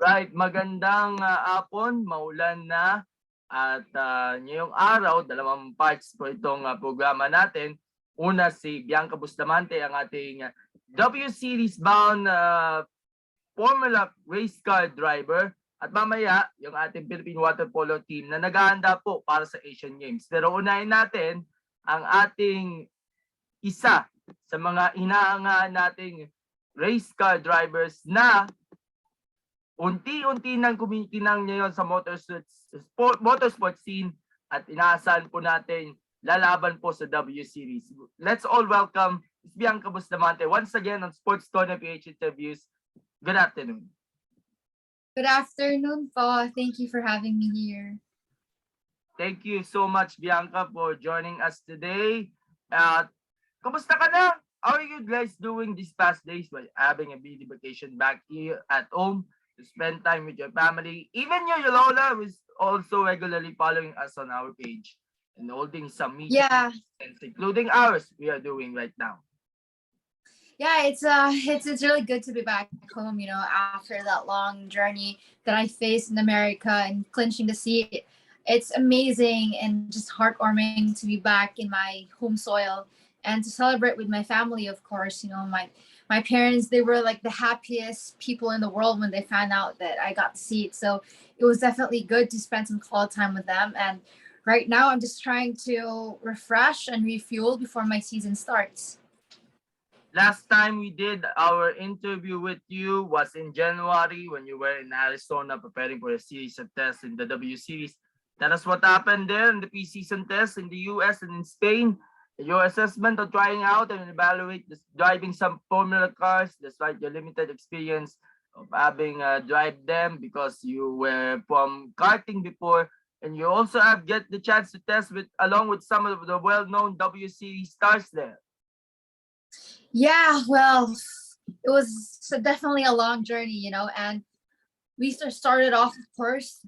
Right, magandang hapon, maulan na at ngayong araw, dalawang parts po itong programa natin. Una, si Bianca Bustamante, ang ating W Series bound Formula Race Car driver. At mamaya, yung ating Philippine Water Polo team na naghahanda po para sa Asian Games. Pero unahin natin ang ating isa sa mga inaangahan nating race car drivers na unti-unti nang kumikinang ngayon sa motorsport scene at inaasahan po natin lalaban po sa W Series. Let's all welcome Bianca Bustamante once again on Sports Corner PH Interviews. Good afternoon. Good afternoon po. Thank you for having me here. Thank you so much, Bianca, for joining us today. Kumusta ka na? How are you guys doing these past days while having a mini vacation back here at home to spend time with your family? Even your Lola is also regularly following us on our page and holding some meetings, including ours we are doing right now. Yeah, it's really good to be back home, you know, after that long journey that I faced in America and clinching the seat. It's amazing and just heartwarming to be back in my home soil and to celebrate with my family, of course. You know, my parents, they were like the happiest people in the world when they found out that I got the seat. So it was definitely good to spend some quality time with them. And right now I'm just trying to refresh and refuel before my season starts. Last time we did our interview with you was in January when you were in Arizona preparing for a series of tests in the W Series. Tell us what happened there in the preseason tests in the US and in Spain. Your assessment of trying out and evaluate driving some Formula cars despite your limited experience of having drive them because you were from karting before, and you also have get the chance to test with along with some of the well-known W Series stars there. Yeah, well, it was definitely a long journey, you know, and we started off, of course,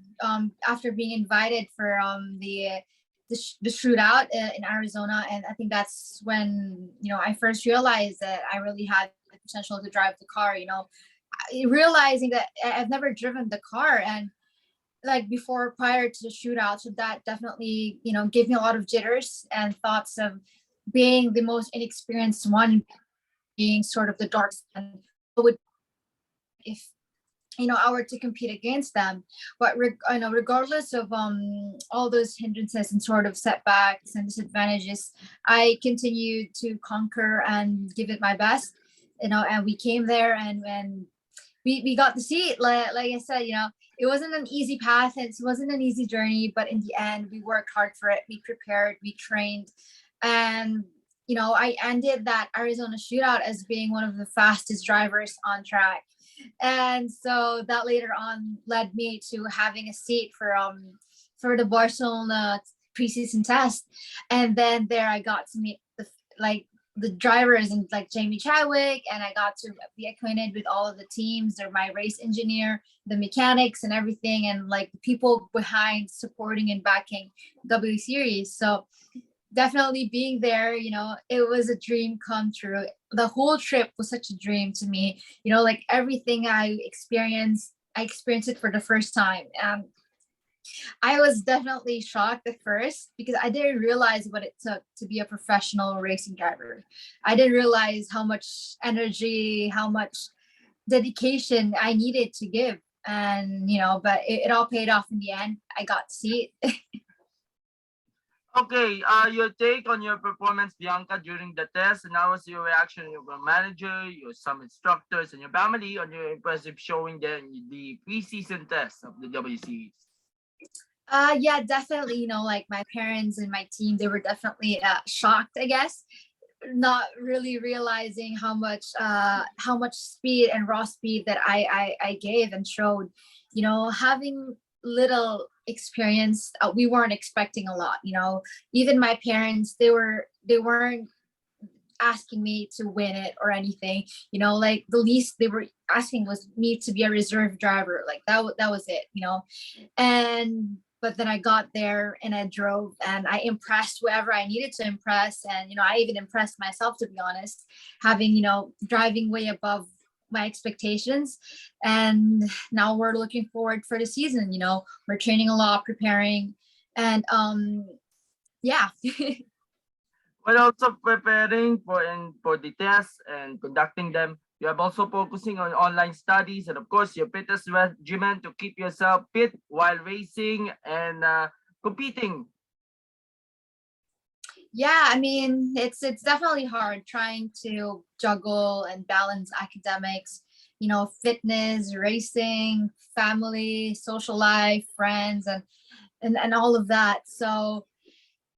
after being invited for the shootout in Arizona, and I think that's when, you know, I first realized that I really had the potential to drive the car. You know, realizing that I've never driven the car, and like before, prior to the shootout, so that definitely, you know, gave me a lot of jitters and thoughts of being the most inexperienced one, being sort of the dark and would if you know I were to compete against them. But you know, regardless of all those hindrances and sort of setbacks and disadvantages, I continued to conquer and give it my best, you know. And we came there, and when we got the seat, like I said, you know, it wasn't an easy path, it wasn't an easy journey, but in the end we worked hard for it, we prepared, we trained, and you know, I ended that Arizona shootout as being one of the fastest drivers on track. And so that later on led me to having a seat for the Barcelona preseason test. And then there I got to meet the drivers and like Jamie Chadwick, and I got to be acquainted with all of the teams. They're my race engineer, the mechanics and everything, and like the people behind supporting and backing W Series. So definitely being there, you know, it was a dream come true. The whole trip was such a dream to me, you know, like everything I experienced it for the first time. I was definitely shocked at first because I didn't realize what it took to be a professional racing driver. I didn't realize how much energy, how much dedication I needed to give. And, you know, but it all paid off in the end. I got to see it. Okay, your take on your performance, Bianca, during the test, and how was your reaction of your manager, your some instructors, and your family on your impressive showing there in the preseason test of the W Series? Yeah, definitely. You know, like my parents and my team, they were definitely shocked, I guess, not really realizing how much speed and raw speed that I gave and showed. You know, having little experience, we weren't expecting a lot. You know, even my parents, they weren't asking me to win it or anything. You know, like the least they were asking was me to be a reserve driver. Like that was it. You know, and but then I got there and I drove and I impressed whoever I needed to impress. And, you know, I even impressed myself, to be honest, having, you know, driving way above my expectations, and now we're looking forward for the season. We're training a lot, preparing, and yeah. While also preparing for the tests and conducting them, you have also focusing on online studies and of course your fitness regimen to keep yourself fit while racing and competing. Yeah, I mean, it's definitely hard trying to juggle and balance academics, fitness, racing, family, social life, friends, and all of that. So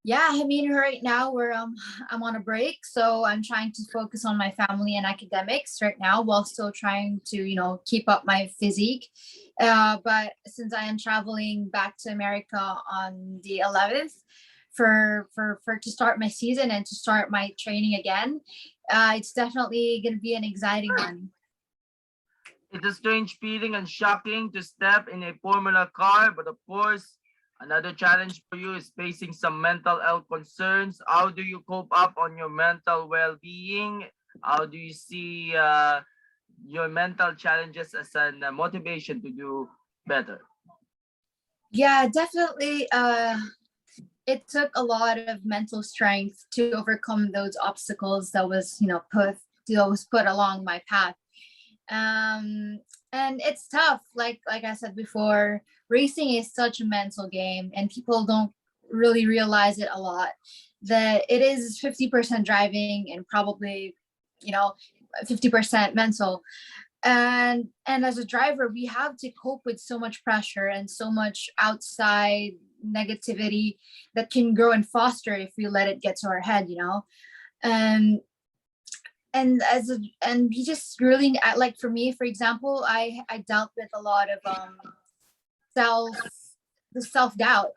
yeah, I mean, right now I'm on a break, so I'm trying to focus on my family and academics right now while still trying to keep up my physique. But since I am traveling back to America on the 11th for to start my season and to start my training again, it's definitely going to be an exciting one. It's a strange feeling and shocking to step in a Formula car, but of course, another challenge for you is facing some mental health concerns. How do you cope up on your mental well-being? How do you see your mental challenges as a motivation to do better? Yeah, definitely. It took a lot of mental strength to overcome those obstacles that was put along my path. um and it's tough, like I said before. Racing is such a mental game, and people don't really realize it a lot, that it is 50% driving and probably you know 50% mental. And as a driver, we have to cope with so much pressure and so much outside negativity that can grow and foster if we let it get to our head. And and we just really, like, for me, for example, I dealt with a lot of self the self-doubt.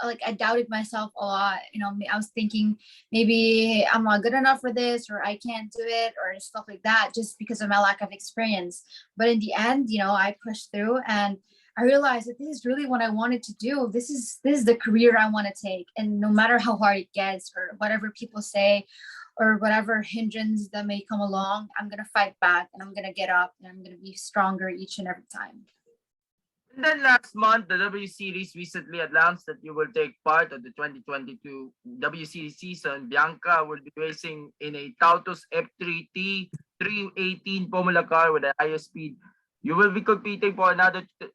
Like, I doubted myself a lot. I was thinking maybe I'm not good enough for this, or I can't do it, or stuff like that, just because of my lack of experience. But in the end, I pushed through, and I realized that this is really what I wanted to do. This is the career I want to take, and no matter how hard it gets, or whatever people say, or whatever hindrance that may come along, I'm gonna fight back, and I'm gonna get up, and I'm gonna be stronger each and every time. And then last month, the W Series recently announced that you will take part of the 2022 W Series season. Bianca will be racing in a Tautos F3T 318 Formula car with a higher speed. You will be competing for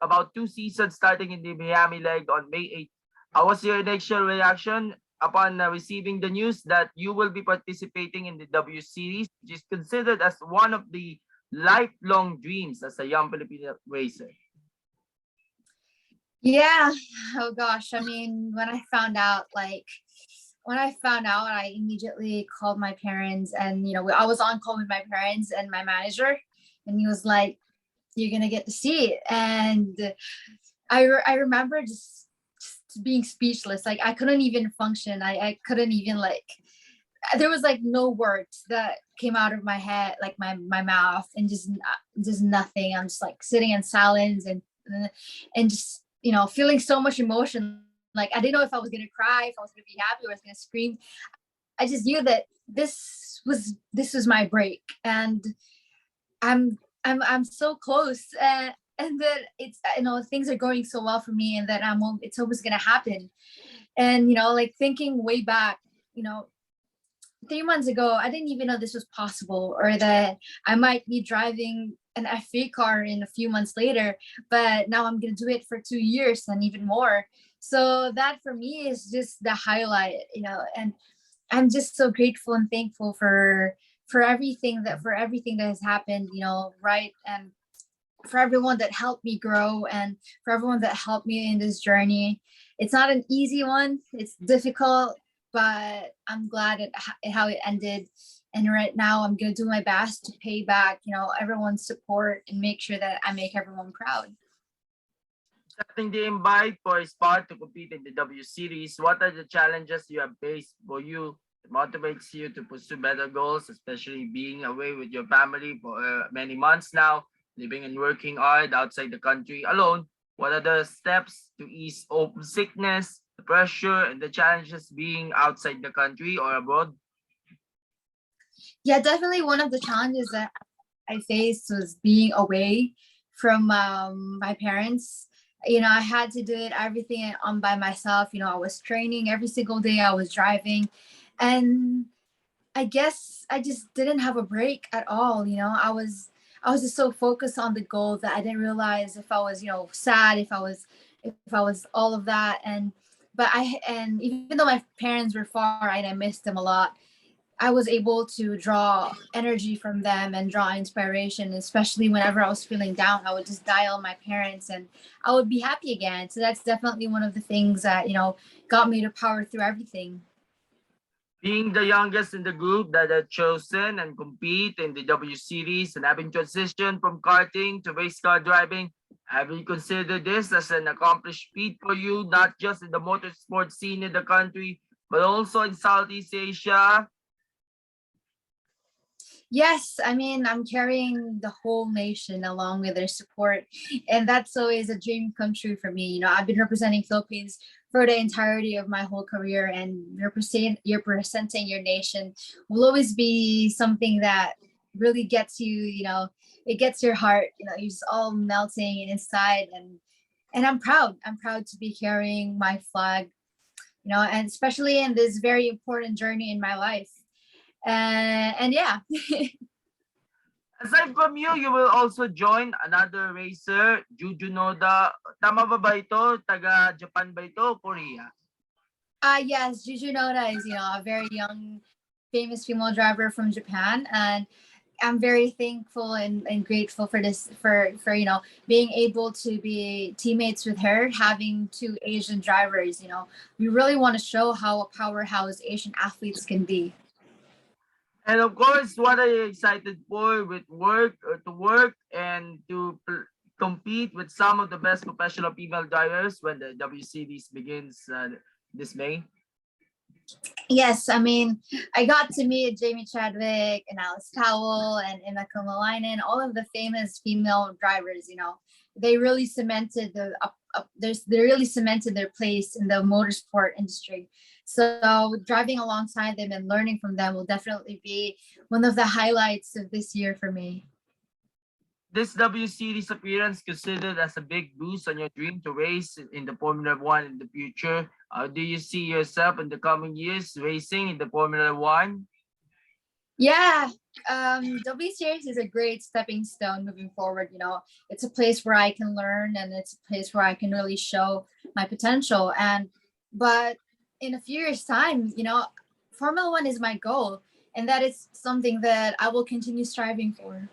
about 2 seasons starting in the Miami leg on May 8th. How was your initial reaction upon receiving the news that you will be participating in the W Series, which is considered as one of the lifelong dreams as a young Filipino racer? Yeah. Oh gosh. I mean, when I found out, I immediately called my parents, and I was on call with my parents and my manager, and he was like, "You're gonna get to see it." And I remember just being speechless. Like, I couldn't even function. I couldn't even, like, there was like no words that came out of my head, like my mouth, and just nothing. I'm just like sitting in silence, and just feeling so much emotion. Like, I didn't know if I was gonna cry, if I was gonna be happy, or I was gonna scream. I just knew that this was my break, and I'm so close, and that it's things are going so well for me, and that it's always gonna happen. And like, thinking way back, you know 3 months ago, I didn't even know this was possible, or that I might be driving an F3 car in a few months later. But now I'm gonna do it for 2 years and even more. So that for me is just the highlight. And I'm just so grateful and thankful for everything that has happened, right? And for everyone that helped me grow, and for everyone that helped me in this journey. It's not an easy one. It's difficult, but I'm glad how it ended. And right now I'm going to do my best to pay back, everyone's support, and make sure that I make everyone proud. Accepting the invite for a spot to compete in the W Series, what are the challenges you have faced for you that motivates you to pursue better goals, especially being away with your family for many months now, living and working hard outside the country alone? What are the steps to ease sickness, the pressure, and the challenges being outside the country or abroad? Yeah, definitely one of the challenges that I faced was being away from my parents. I had to do it everything on by myself. I was training every single day. I was driving, and I guess I just didn't have a break at all. I was just so focused on the goal that I didn't realize if I was, sad, if I was all of that. And even though my parents were far and I missed them a lot, I was able to draw energy from them and draw inspiration, especially whenever I was feeling down. I would just dial my parents and I would be happy again. So that's definitely one of the things that, got me to power through everything. Being the youngest in the group that had chosen and compete in the W Series and having transitioned from karting to race car driving, have you considered this as an accomplished feat for you, not just in the motorsport scene in the country, but also in Southeast Asia? Yes, I mean, I'm carrying the whole nation along with their support, and that's always a dream come true for me. I've been representing Philippines for the entirety of my whole career, and representing your nation will always be something that really gets you. It gets your heart. You're just all melting inside, and I'm proud. I'm proud to be carrying my flag. And especially in this very important journey in my life. And yeah. Aside from you, you will also join another racer, Juju Noda. Tama ba ito? Taga Japan ba ito? Korea? Yes, Juju Noda is, a very young, famous female driver from Japan, and I'm very thankful and grateful for this, for being able to be teammates with her, having two Asian drivers. We really want to show how a powerhouse Asian athletes can be. And of course, what are you excited for with work or to work and to compete with some of the best professional female drivers when the W Series begins this May? Yes, I mean, I got to meet Jamie Chadwick and Alice Powell and Emma Kamalainen, all of the famous female drivers. They really cemented they really cemented their place in the motorsport industry. So driving alongside them and learning from them will definitely be one of the highlights of this year for me. This W Series appearance considered as a big boost on your dream to race in the Formula One in the future. Do you see yourself in the coming years racing in the Formula One? Yeah, W Series is a great stepping stone moving forward. It's a place where I can learn, and it's a place where I can really show my potential. But in a few years' time, Formula One is my goal, and that is something that I will continue striving for.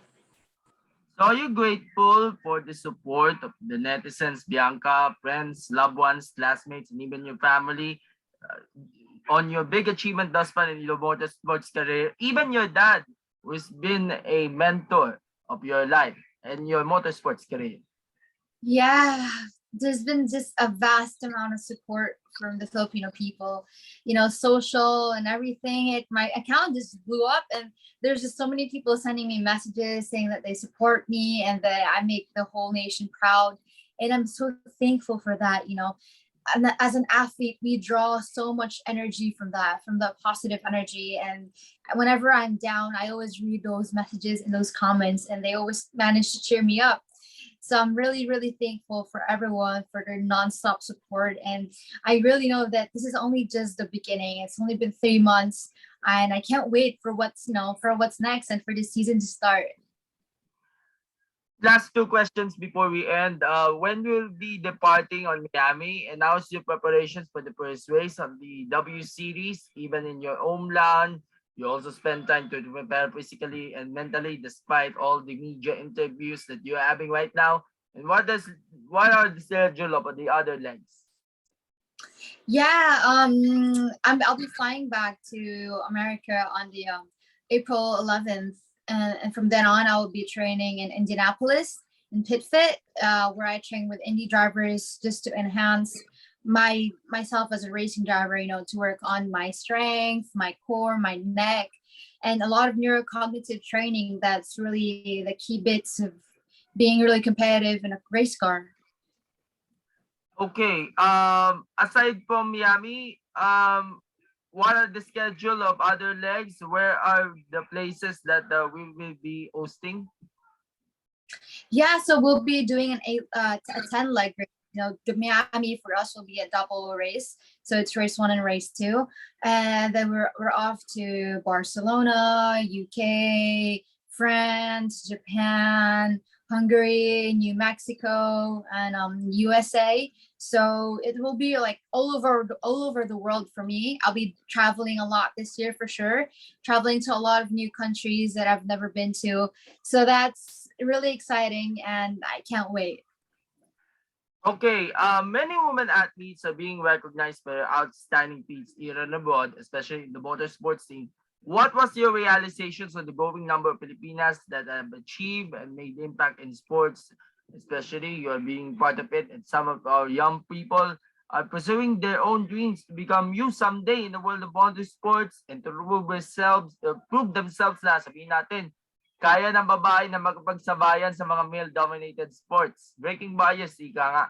So are you grateful for the support of the netizens, Bianca, friends, loved ones, classmates, and even your family on your big achievement thus far in your motorsports career? Even your dad, who's been a mentor of your life and your motorsports career. Yeah, there's been just a vast amount of support from the Filipino people, social and everything. My account just blew up, and there's just so many people sending me messages saying that they support me and that I make the whole nation proud. And I'm so thankful for that. And as an athlete, we draw so much energy from that, from the positive energy. And whenever I'm down, I always read those messages and those comments, and they always manage to cheer me up. So I'm really, really thankful for everyone for their nonstop support. And I really know that this is only just the beginning. It's only been 3 months, and I can't wait for what's next and for this season to start. Last two questions before we end. When will be departing on Miami, and how's your preparations for the first race on the W Series? Even in your homeland, you also spend time to prepare physically and mentally, despite all the media interviews that you're having right now. And what are the schedule of the other legs? Yeah, I'll be flying back to America on the April 11th, and from then on, I will be training in Indianapolis in PitFit, where I train with Indy drivers just to enhance myself as a racing driver. To work on my strength, my core, my neck, and a lot of neurocognitive training. That's really the key bits of being really competitive in a race car. Okay. Aside from Miami, what are the schedule of other legs? Where are the places that we will be hosting? Yeah, so we'll be doing a 10 leg race. You know, the Miami for us will be a double race. So it's race 1 and race 2. And then we're off to Barcelona, UK, France, Japan, Hungary, New Mexico, and USA. So it will be like all over the world for me. I'll be traveling a lot this year for sure, traveling to a lot of new countries that I've never been to. So that's really exciting and I can't wait. Okay, many women athletes are being recognized for their outstanding feats here and abroad, especially in the motorsports scene. What was your realizations on the growing number of Filipinas that have achieved and made impact in sports, especially you are being part of it, and some of our young people are pursuing their own dreams to become you someday in the world of motorsports and to prove themselves na sabihin natin, kaya ng babae na makapagsabayan sa mga male-dominated sports. Breaking bias, ika nga.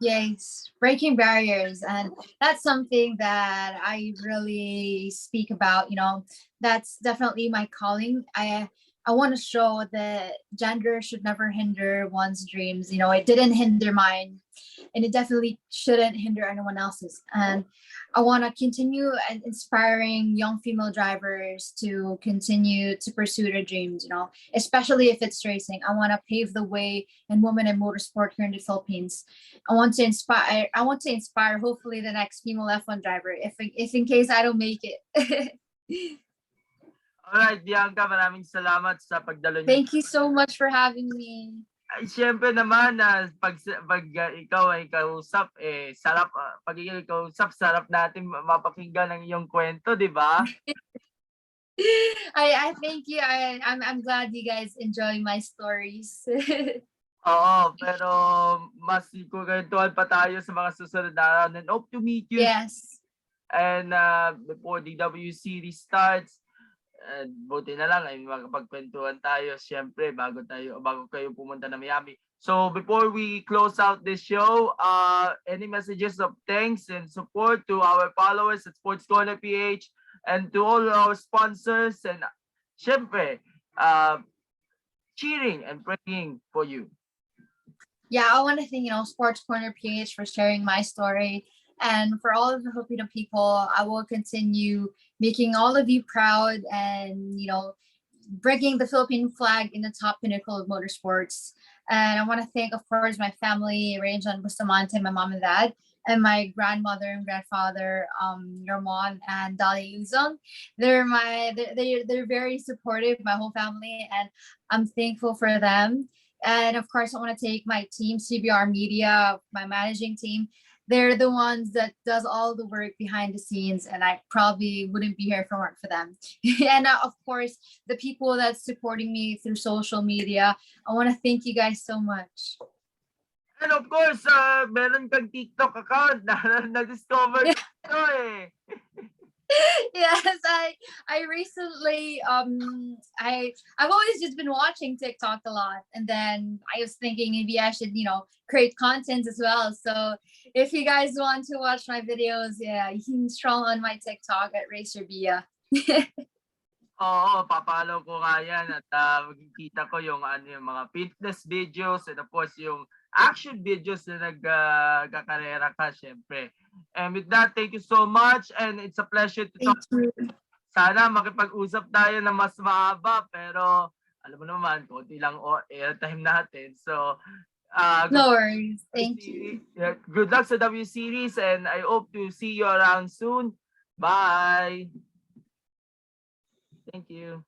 Yes, breaking barriers. And that's something that I really speak about. You know, that's definitely my calling. I want to show that gender should never hinder one's dreams. You know, it didn't hinder mine, and it definitely shouldn't hinder anyone else's. And I want to continue inspiring young female drivers to continue to pursue their dreams, you know, especially if it's racing. I want to pave the way in women in motorsport here in the Philippines. I want to inspire hopefully the next female F1 driver if in case I don't make it. Alright, Bianca, maraming salamat sa pagdalo niyo. Thank you so much for having me. Ay, syempre naman na pag ikaw ay kausap, sarap, pag ikaw ay kausap, sarap natin mapakinggan ang iyong kwento, di ba? I thank you. I'm glad you guys enjoy my stories. Oo, pero mas kukwentuhan pa tayo sa mga susunod na araw. And hope to meet you. Yes. And before the W series starts, buti na lang ay makapagkwentuhan tayo syempre bago kayo pumunta na Miami. So before we close out this show, any messages of thanks and support to our followers at Sports Corner PH and to all our sponsors and syempre cheering and praying for you. Yeah, I want to thank, you know, Sports Corner PH for sharing my story. And for all of the Filipino people, I will continue making all of you proud and, you know, bringing the Philippine flag in the top pinnacle of motorsports. And I want to thank, of course, my family, Bianca Bustamante, my mom and dad, and my grandmother and grandfather, Ramon and Dali Uzon. They're very supportive, my whole family, and I'm thankful for them. And of course, I want to take my team, CBR Media, my managing team. They're the ones that does all the work behind the scenes, and I probably wouldn't be here if it weren't for them. And of course, the people that's supporting me through social media. I want to thank you guys so much. And of course, meron kang TikTok account na discover ko Yes, I recently I've always just been watching TikTok a lot, and then I was thinking maybe I should, you know, create content as well. So if you guys want to watch my videos, yeah, you can stroll on my TikTok at Racer Bia. Oo, papalo ko nga yan at makikita ko yung yung mga fitness videos and of course yung action videos na nagkakarera ka syempre. And with that, thank you so much and it's a pleasure to talk. Sana makipag-usap tayo na mas mahaba pero alam mo naman, konti lang airtime natin. So, no worries. Thank you. Good luck sa W Series and I hope to see you around soon. Bye! Thank you.